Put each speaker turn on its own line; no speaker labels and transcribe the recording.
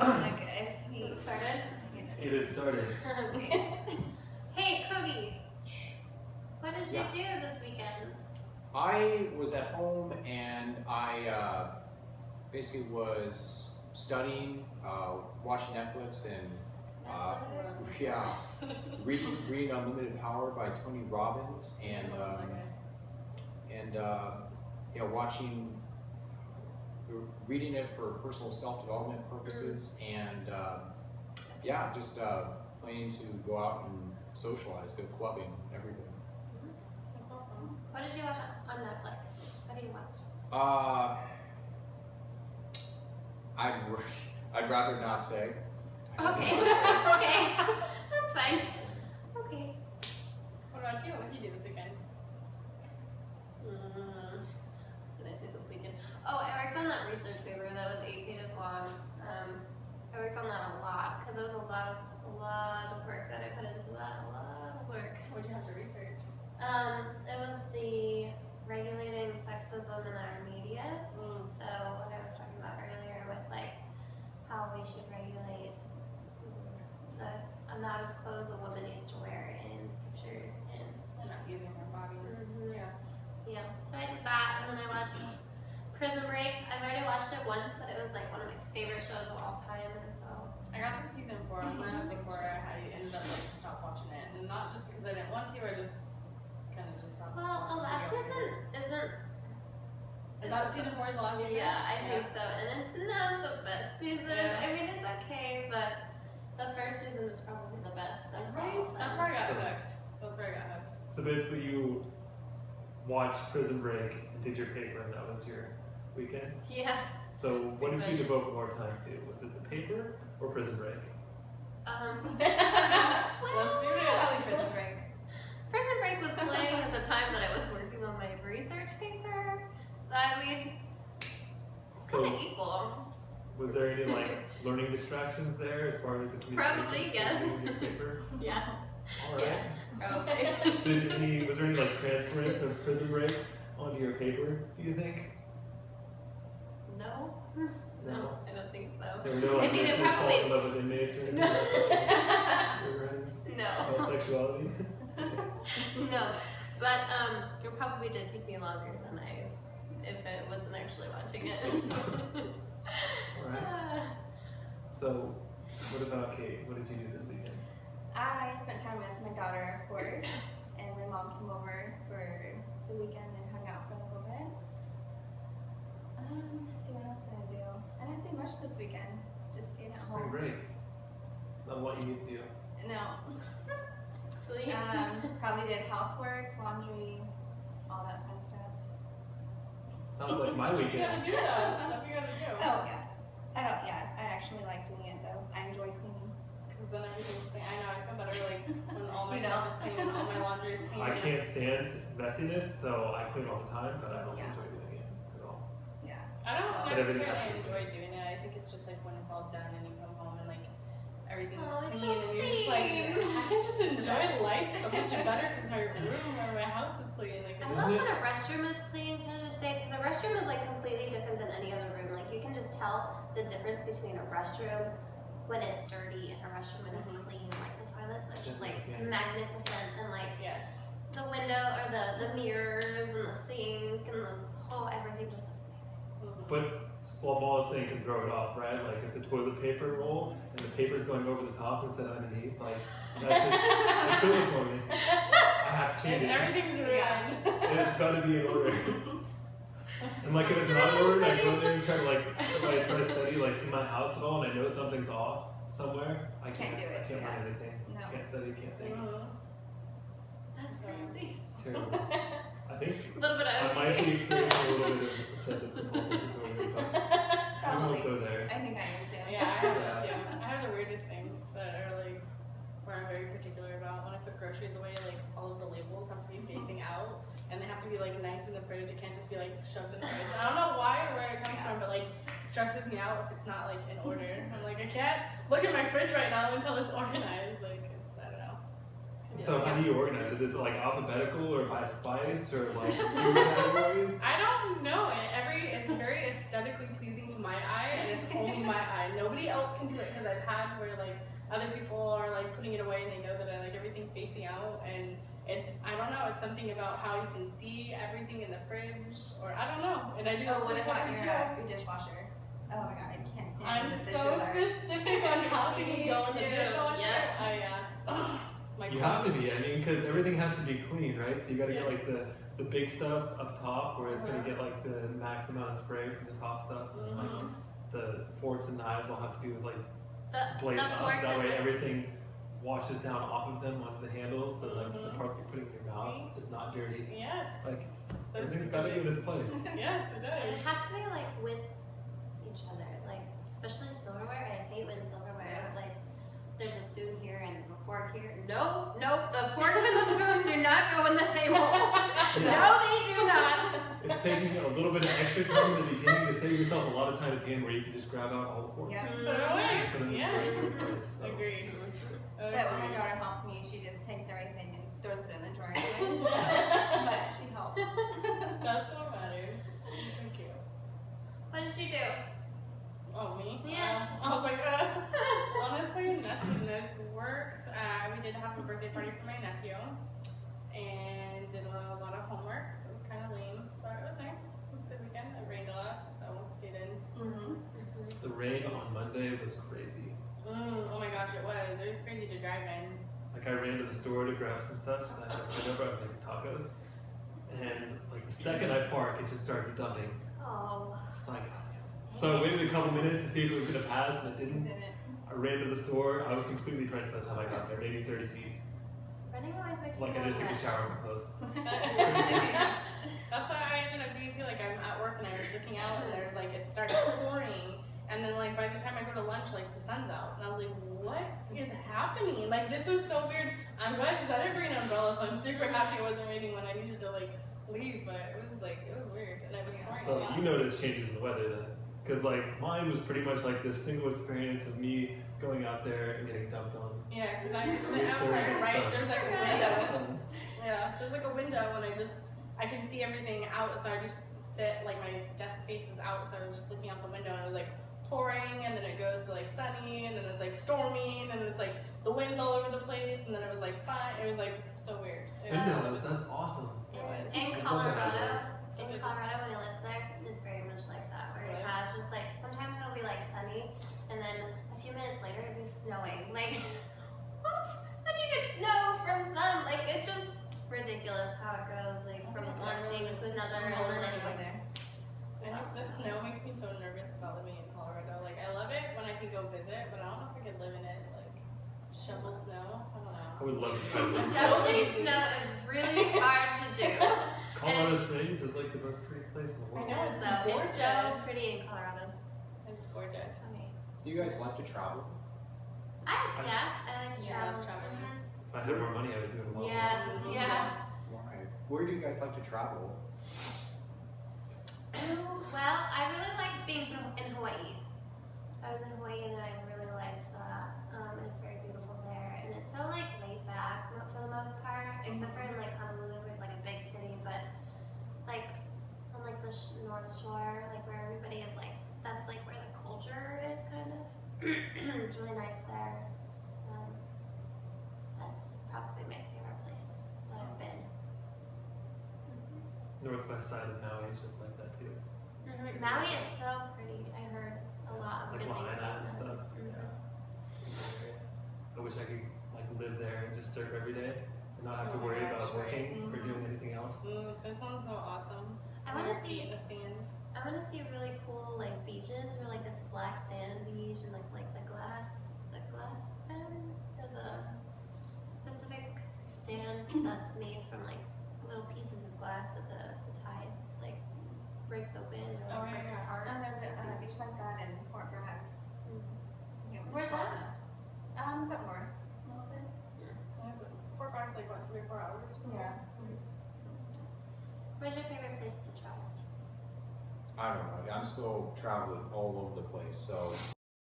Okay.
Is it started?
It is started.
Okay. Hey, Cody. What did you
Yeah.
do this weekend?
I was at home and I basically was studying, watching Netflix, and yeah, reading Unlimited Power by Tony Robbins, and watching, reading it for personal self-development purposes, and just planning to go out and socialize, go clubbing, everything.
That's awesome. What did you watch on Netflix? What do you watch?
I'd rather not say.
Okay. Okay. That's fine. Okay.
What about you? What did you do this weekend?
What did I do this weekend? Oh, I worked on that research paper that was 8 pages long. I worked on that a lot because it was a lot of work that I put into that. A lot of work.
What did you have to research?
It was the regulating sexism in our media. So what I was talking about earlier with like how we should regulate the amount of clothes a woman needs to wear in pictures and
They're not using her body. Yeah.
yeah. So I did that, and then I watched Prison Break. I've already watched it once, but it was like one of my favorite shows of all time, and so
I got to season 4 and then I was like, I ended up like stop watching it, and not just because I didn't want to, I just kind of just stopped.
well, the last season isn't.
Is that season 4 is the last season?
Yeah, I think so, and it's not the best season.
Yeah.
I mean, it's okay, but the first season was probably the best. of all time.
That's where I got
So-
hooked. That's where I got hooked.
So basically, you watched Prison Break and did your paper, and that was your weekend.
Yeah.
So what did you
Pretty much.
devote more time to? Was it the paper or Prison Break?
Let's be
Well,
real.
probably Prison Break. Prison Break was playing at the time that I was working on my research paper. So I mean, it's kind of
So
equal.
was there any like learning distractions there as far as the communication?
Probably, yes.
in your paper?
Yeah.
All right.
Yeah. Probably.
Was there any like transference of Prison Break onto your paper? Do you think?
No.
No.
I don't think so.
There were no like
I mean, it
nurses
probably-
falling in love with inmates or anything
No.
like that? You were writing
No.
about sexuality?
No. But it probably did take me longer than if it wasn't actually watching it.
Alright. So, what about Kate? What did you do this weekend?
I spent time with my daughter, of course, and my mom came over for the weekend and hung out for a little bit. Let's see, what else did I do? I didn't do much this weekend. Just stayed at
Spring
home.
break. It's not what you need to do.
No.
Sleep.
Probably did housework, laundry, all that fun stuff.
Sounds like my
You gotta
weekend.
do that. Stuff you gotta do.
Oh yeah. I actually like doing it though. I enjoy cleaning.
Because then everything's clean. I know, I feel better like when all my
You know.
stuff is clean and all my laundry is clean.
I can't stand messiness, so I clean all the time, but I don't
Yeah.
enjoy doing it at all.
Yeah.
I don't
But everything
necessarily
has to be
enjoy doing it. I think it's just like when it's all done and you come home and like everything's
Oh, it's
clean
so
and you're just like,
clean.
I can just enjoy life so much better because my room or my house is clean. Like,
I
it's-
love
Isn't
when a restroom is clean, can I just say? Because a restroom is like completely different than any other room. Like you can just tell the difference between a restroom when it's dirty and a restroom when it's clean. Like the toilet, it's just like
Yeah.
magnificent, and like
yes.
the window or the mirrors and the sink and the whole everything just looks amazing.
But smallest thing can throw it off, right? Like if the toilet paper roll and the paper's going over the top instead of underneath, like that's just a killer for me. I have cheated.
Everything's ruined.
It's gotta be in order. And like if it's not in order, I go there and try to like if I try to study like in my house at all and I know something's off somewhere, I
Can't do it,
I can't
yeah.
learn anything.
No.
Can't study, can't think.
That's crazy.
It's terrible. I think
A little bit
I
of
might be experiencing a little bit of obsessive compulsive disorder, but we
Probably.
won't go there.
I think I am too.
Yeah, I have that too. I have the weirdest things that are like where I'm very particular about. When I put groceries away, like all of the labels have to be facing out and they have to be like nice in the fridge. It can't just be like shoved in the fridge. I don't know why or where it comes from, but like stresses me out if it's not like in order. I'm like, I can't look at my fridge right now until it's organized. Like it's, I don't know.
So how do you organize it? Is it like alphabetical or by spice or like food categories?
I don't know. It's very aesthetically pleasing to my eye, and it's only my eye. Nobody else can do it because I've had where like other people are like putting it away and they know that I like everything facing out, and I don't know, it's something about how you can see everything in the fridge, or I don't know, and I do.
Oh, what about
too.
your dishwasher? Oh my god, I can't stand
I'm
when the
so
dishes are.
specific on how things
Me
go in the
too.
dishwasher.
Yeah.
My
You have to
clothes.
be, I mean, because everything has to be clean, right? So you gotta get
Yes.
like the big stuff up top where it's
Uh-huh.
gonna get like the max amount of spray from the top stuff. And, like
Mhm.
the forks and knives will have to be with like
The
blade up.
forks
That
and
way
knives.
everything washes down off of them onto the handles, so like the
Mhm.
part you're putting in your mouth is not dirty.
Yes.
Like
So
everything's gotta be in
specific.
its place.
Yes, it
And it
does.
has to be like with each other, like especially silverware. I hate when silverware is like there's a spoon here and a fork here. No, the forks and the spoons do not go in the same hole. No, they do not.
It's taking a little bit of extra time in the beginning to save yourself a lot of time at the end where you can just grab out all the forks.
Yeah.
Put it away.
Put them in
Yes.
the right place. So.
Agreed.
But when my daughter helps me, she just takes everything and throws it in the drawer anyways. But she helps.
That's what matters. Thank you.
What did you do?
Oh, me?
Yeah.
I was like, honestly, nothing. Just worked. We did have a birthday party for my nephew and did a lot of homework. It was kind of lame, but it was nice. It was a good weekend. It rained a lot, so stayed in.
Mm-hmm.
The rain on Monday was crazy.
Oh my gosh, it was. It was crazy to drive in.
Like I ran to the store to grab some stuff because I had a friend over, I was making tacos. And like the second I park, it just starts dumping.
Oh.
It's like, so I waited a couple minutes to see if it was gonna pass and it didn't.
Didn't.
I ran to the store, I was completely drenched by the time I got there, maybe 30 feet.
Running always makes
Like
me
I just took a
wet.
shower in my clothes.
That's how I ended up doing too. Like I'm at work and I was looking out and there's like it started pouring, and then like by the time I go to lunch, like the sun's out, and I was like, what is happening? Like this was so weird. I'm glad because I didn't bring an umbrella, so I'm super happy it wasn't raining when I needed to like leave. But it was weird, and it was pouring a
So
lot.
you noticed changes in the weather then. Because like mine was pretty much like this single experience of me going out there and getting dumped on.
Yeah, because I'm just sitting
It was
out
pouring
there,
in the
right?
sun.
There's like a
Okay.
window.
So,
Yeah, there's like a window and I can see everything out, so I just sit, like my desk faces out, so I was just looking out the window and it was like pouring, and then it goes to like sunny, and then it's like storming, and it's like the wind's all over the place, and then it was like fine. It was like so weird. It was,
windows, that's awesome.
it was.
In
I love
Colorado,
those.
So
in
it
Colorado when I lived there, it's very much like that, where it
Really?
has just like sometimes it'll be like sunny, and then a few minutes later it'll be snowing. Like, what? How do you get snow from sun? Like, it's just ridiculous how it goes, like from one thing to another, and then anyway.
I think the snow makes me so nervous about living in Colorado. Like I love it when I can go visit, but I don't know if I could live in it. Like shovel snow. I don't know.
I would love to try this.
So
Shoveling
lazy.
snow is really hard to do.
Colorado Springs is like the most pretty place in the world.
I know. It's
So it's so
gorgeous.
pretty in Colorado.
It's gorgeous.
Do you guys like to travel?
I like to
Yeah,
travel.
travel.
Mhm.
If I had more money, I would do it a lot.
Yeah,
more.
yeah.
Why? Where do you guys like to travel?
Well, I really liked being in Hawaii. I was in Hawaii and I really liked that. It's very beautiful there, and it's so like laid back for the most part, except for in like Honolulu, where it's like a big city, but like on like the North Shore, like where everybody is like that's like where the culture is kind of. It's really nice there. That's probably my favorite place that I've been.
Northwest side of Maui is just like that too.
Maui is so pretty. I heard a lot of
Like
good things
Lahaina
about
and
it.
stuff. Yeah. I wish I could like live there and just surf every day and not have to
Oh my
worry
gosh,
about working or
right.
doing anything else.
That sounds so awesome.
I want to
Your feet
see.
in the sand.
I want to see really cool like beaches where like it's black sand beach and like the glass sand. There's a specific sand that's made from like little pieces of glass that the tide like breaks open or
Oh,
like, breaks
yeah.
apart.
There's a beach like that in Fort Bragg. Yeah,
Where's that?
It's up north. A little bit.
Fort Brock's like what, 3 or 4 hours?
Yeah.
Where's your favorite place to travel?
I don't know. I'm still traveling all over the place, so